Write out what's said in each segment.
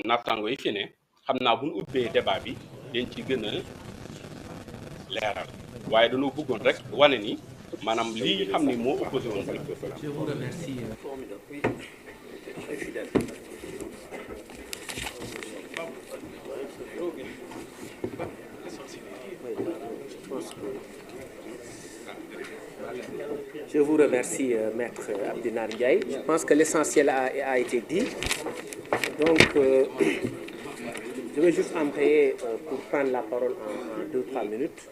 naataango yi fi ne xam naa bu ñu ubbee débat bi dañ ci gën a leeral waaye dañoo bëggoon rek wane ni maanaam lii xam ni moo opposé woon. Je vous remercie. Je vous remercie, Maître Abdinar Ndiaye. Je pense que l'essentiel a été dit. Donc, je vais juste embrayer pour prendre la parole en 2-3 minutes.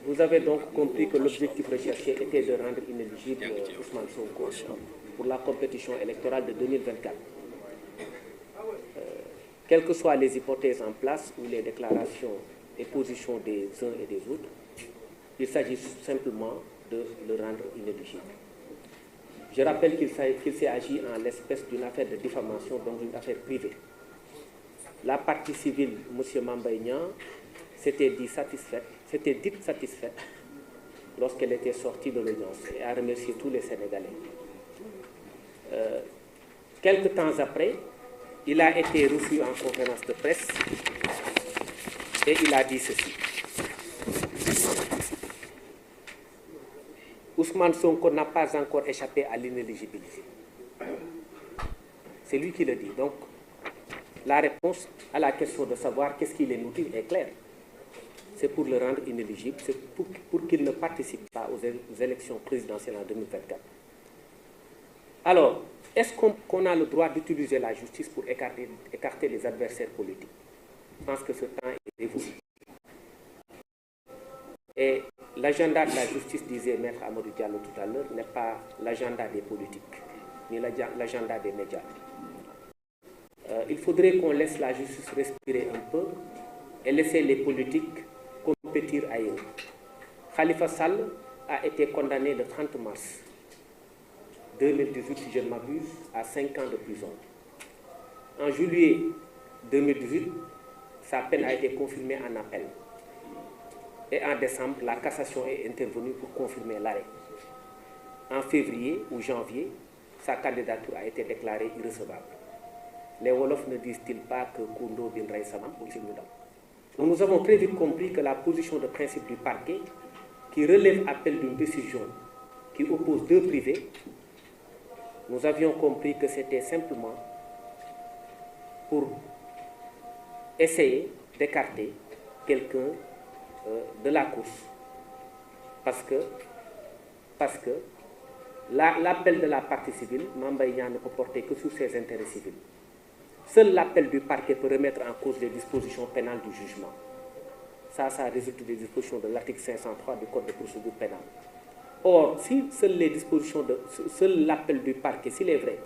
Vous avez donc compris que l'objectif recherché était de rendre inéligible Ousmane Sonko pour la compétition électorale de 2024. Quelles que soient les hypothèses en place ou les déclarations et positions des uns et des autres, il s'agit simplement de le rendre inéligible. Je rappelle qu'il s'est agi en l'espèce d'une affaire de diffamation, donc une affaire privée. La partie civile, M. Mambaïnian, s'était dite satisfaite lorsqu'elle était sortie de l'audience et a remercié tous les Sénégalais. Quelque temps après, il a été reçu en conférence de presse et il a dit ceci. Ousmane Sonko n'a pas encore échappé à l'inéligibilité. C'est lui qui le dit. Donc, la réponse à la question de savoir qu'est-ce qui l'inutile est claire. C'est pour le rendre inéligible, c'est pour qu'il ne participe pas aux élections présidentielles en 2024. Alors, est-ce qu'on a le droit d'utiliser la justice pour écarter les adversaires politiques? Je pense que ce temps est révolu. Et l'agenda de la justice, disait Maître Amadou Diallo tout à l'heure, n'est pas l'agenda des politiques, ni l'agenda des médias. Il faudrait qu'on laisse la justice respirer un peu et laisser les politiques compétir ailleurs. Khalifa Sall a été condamné le 30 mars 2018, si je ne m'abuse, à 5 ans de prison. En juillet 2018, sa peine a été confirmée en appel. Et en décembre, la cassation est intervenue pour confirmer l'arrêt. En février ou janvier, sa candidature a été déclarée irrecevable. Les Wolofs ne disent-ils pas que Koundo bin Ray Samam ou Simudam? Nous avons très vite compris que la position de principe du parquet, qui relève appel d'une décision qui oppose deux privés, nous avions compris que c'était simplement pour essayer d'écarter quelqu'un de la course. Parce que l'appel de la partie civile, Mambaïna ne peut porter que sur ses intérêts civils. Seul l'appel du parquet peut remettre en cause les dispositions pénales du jugement. Ça résulte des dispositions de l'article 503 du Code de procédure pénale. Or, si seul l'appel du parquet, s'il est vrai,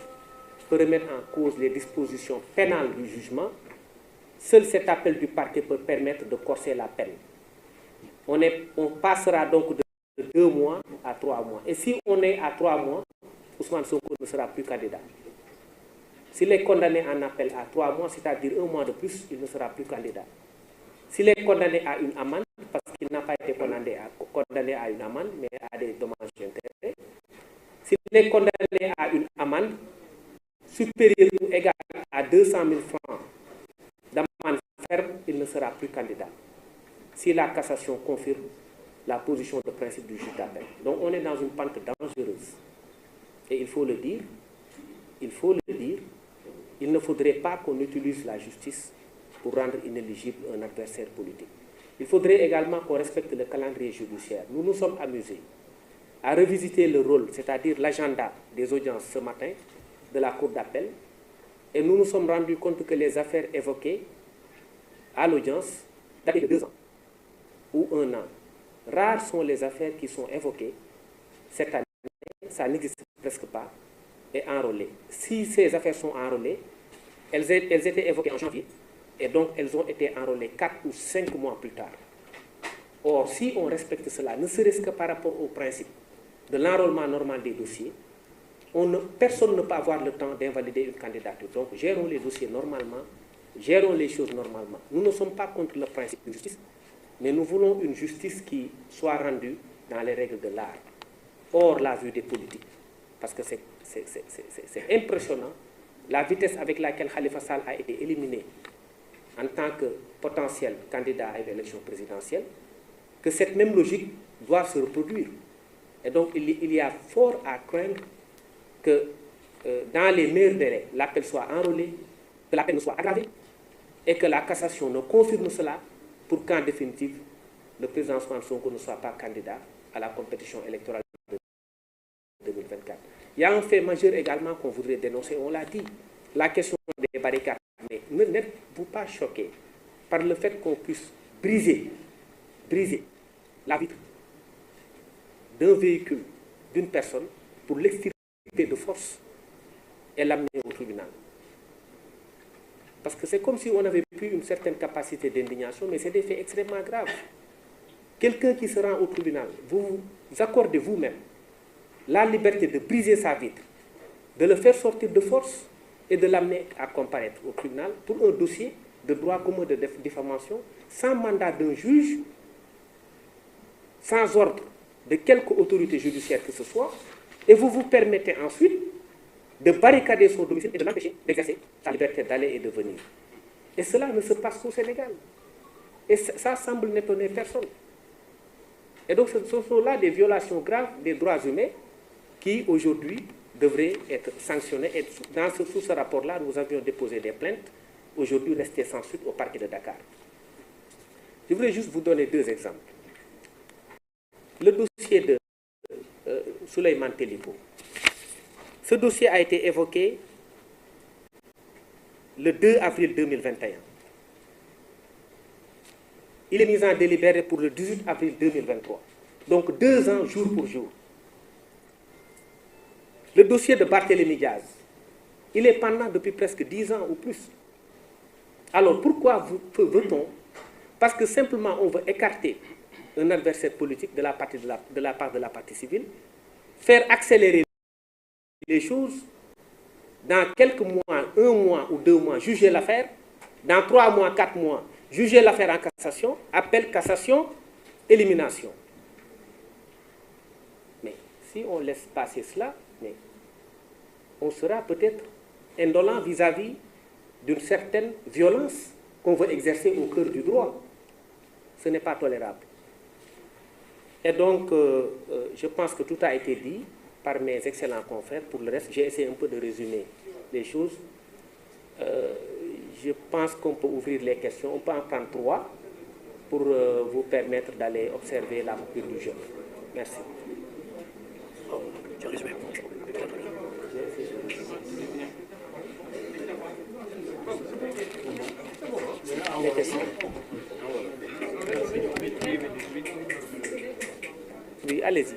peut remettre en cause les dispositions pénales du jugement, seul cet appel du parquet peut permettre de corser la peine. On passera donc de 2 mois à 3 mois. Et si on est à 3 mois, Ousmane Sonko ne sera plus candidat. S'il est condamné en appel à 3 mois, c'est-à-dire 1 mois de plus, il ne sera plus candidat. S'il est condamné à une amende, parce qu'il n'a pas été condamné à une amende, mais à des dommages d'intérêt, s'il est condamné à une amende supérieure ou égale à 200 000 francs d'amende ferme, il ne sera plus candidat. Si la cassation confirme la position de principe du juge d'appel. Donc on est dans une pente dangereuse. Et il faut le dire, il ne faudrait pas qu'on utilise la justice pour rendre inéligible un adversaire politique. Il faudrait également qu'on respecte le calendrier judiciaire. Nous nous sommes amusés à revisiter le rôle, c'est-à-dire l'agenda des audiences ce matin de la Cour d'appel, et nous nous sommes rendus compte que les affaires évoquées à l'audience datent de 2 ans ou 1 an. Rares sont les affaires qui sont évoquées cette année, ça n'existe presque pas, et enrôlées. Si ces affaires sont enrôlées, elles étaient évoquées en janvier, et donc elles ont été enrôlées 4 ou 5 mois plus tard. Or, si on respecte cela, ne serait-ce que par rapport au principe de l'enrôlement normal des dossiers, personne ne peut avoir le temps d'invalider une candidature. Donc, gérons les dossiers normalement, gérons les choses normalement. Nous ne sommes pas contre le principe de justice, mais nous voulons une justice qui soit rendue dans les règles de l'art, hors la vue des politiques. Parce que c'est impressionnant la vitesse avec laquelle Khalifa Sall a été éliminé en tant que potentiel candidat à une élection présidentielle, que cette même logique doit se reproduire. Et donc, il y a fort à craindre que dans les meilleurs délais, l'appel soit enrôlé, que l'appel ne soit aggravé, et que la cassation ne confirme cela pour qu'en définitive, le président Ousmane Sonko ne soit pas candidat à la compétition électorale de 2024. Il y a un fait majeur également qu'on voudrait dénoncer, on l'a dit, la question des barricades. Mais n'êtes-vous pas choqué par le fait qu'on puisse briser la vitre d'un véhicule, d'une personne, pour l'extirper de force et l'amener au tribunal? Parce que c'est comme si on avait plus une certaine capacité d'indignation, mais c'est des faits extrêmement graves. Quelqu'un qui se rend au tribunal, vous vous accordez vous-même la liberté de briser sa vitre, de le faire sortir de force et de l'amener à comparaître au tribunal pour un dossier de droit commun de diffamation, sans mandat d'un juge, sans ordre de quelque autorité judiciaire que ce soit, et vous vous permettez ensuite de barricader son domicile et de l'empêcher d'exercer sa liberté d'aller et de venir. Et cela ne se passe qu'au Sénégal. Et ça semble n'étonner personne. Et donc ce sont là des violations graves des droits humains qui aujourd'hui devraient être sanctionnées. Et sous ce rapport-là, nous avions déposé des plaintes, aujourd'hui restées sans suite au parquet de Dakar. Je voudrais juste vous donner deux exemples. Le dossier de Souleymane Téliko. Ce dossier a été évoqué le 2 avril 2021. Il est mis en délibéré pour le 18 avril 2023. Donc 2 ans, jour pour jour. Le dossier de Barthélémy Diaz, il est pendant depuis presque 10 ans ou plus. Alors pourquoi veut-on? Parce que simplement on veut écarter un adversaire politique de la part de la partie civile, faire accélérer les choses, dans quelques mois, 1 mois ou 2 mois, juger l'affaire, dans 3 mois, 4 mois, juger l'affaire en cassation, appel, cassation, élimination. Mais si on laisse passer cela, on sera peut-être indolent vis-à-vis d'une certaine violence qu'on veut exercer au cœur du droit. Ce n'est pas tolérable. Et donc, je pense que tout a été dit par mes excellents confrères. Pour le reste, j'ai essayé un peu de résumer les choses. Je pense qu'on peut ouvrir les questions. On peut en prendre 3 pour vous permettre d'aller observer la mouture du jeu. Merci. Les questions? Oui, allez-y.